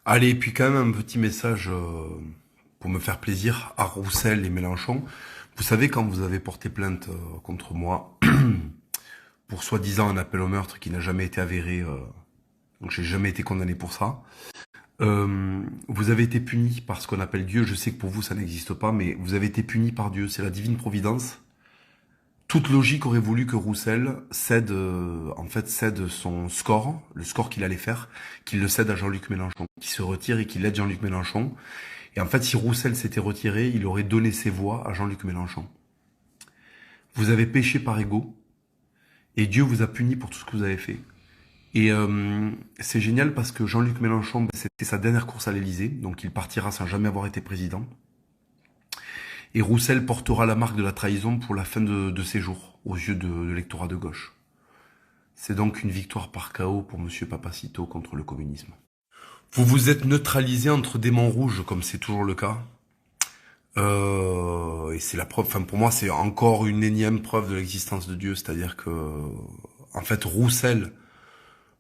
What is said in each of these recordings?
Allez, et puis quand même un petit message pour me faire plaisir à Roussel et Mélenchon. Vous savez, quand vous avez porté plainte contre moi pour soi-disant un appel au meurtre qui n'a jamais été avéré, donc j'ai jamais été condamné pour ça, vous avez été puni par ce qu'on appelle Dieu. Je sais que pour vous ça n'existe pas, mais vous avez été puni par Dieu. C'est la divine providence. Toute logique aurait voulu que Roussel cède, cède son score, le score qu'il allait faire, qu'il le cède à Jean-Luc Mélenchon, qu'il se retire et qu'il aide Jean-Luc Mélenchon. Et en fait, si Roussel s'était retiré, il aurait donné ses voix à Jean-Luc Mélenchon. Vous avez péché par ego, et Dieu vous a puni pour tout ce que vous avez fait. Et c'est génial parce que Jean-Luc Mélenchon, c'était sa dernière course à l'Élysée, donc il partira sans jamais avoir été président. Et Roussel portera la marque de la trahison pour la fin de ses jours, aux yeux de l'électorat de gauche. C'est donc une victoire par chaos pour Monsieur Papacito contre le communisme. Vous vous êtes neutralisé entre démons rouges, comme c'est toujours le cas. Et c'est la preuve, enfin pour moi c'est encore une énième preuve de l'existence de Dieu, c'est-à-dire que, en fait, Roussel,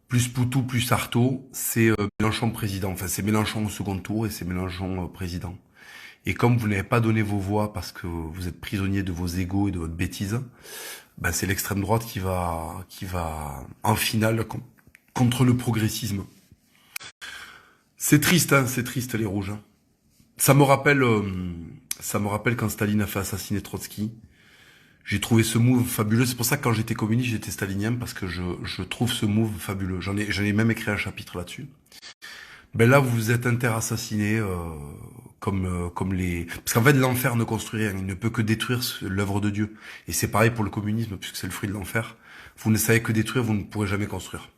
plus Poutou, plus Artaud, c'est Mélenchon président. Enfin c'est Mélenchon au second tour et c'est Mélenchon président. Et comme vous n'avez pas donné vos voix parce que vous êtes prisonnier de vos égos et de votre bêtise, ben c'est l'extrême droite qui va en finale contre le progressisme. C'est triste, hein, c'est triste les rouges. Ça me rappelle quand Staline a fait assassiner Trotsky. J'ai trouvé ce move fabuleux. C'est pour ça que quand j'étais communiste, j'étais stalinien parce que je trouve ce move fabuleux. J'en ai même écrit un chapitre là-dessus. Ben là, vous vous êtes interassassiné comme les... Parce qu'en fait, l'enfer ne construit rien. Il ne peut que détruire l'œuvre de Dieu. Et c'est pareil pour le communisme, puisque c'est le fruit de l'enfer. Vous ne savez que détruire, vous ne pourrez jamais construire.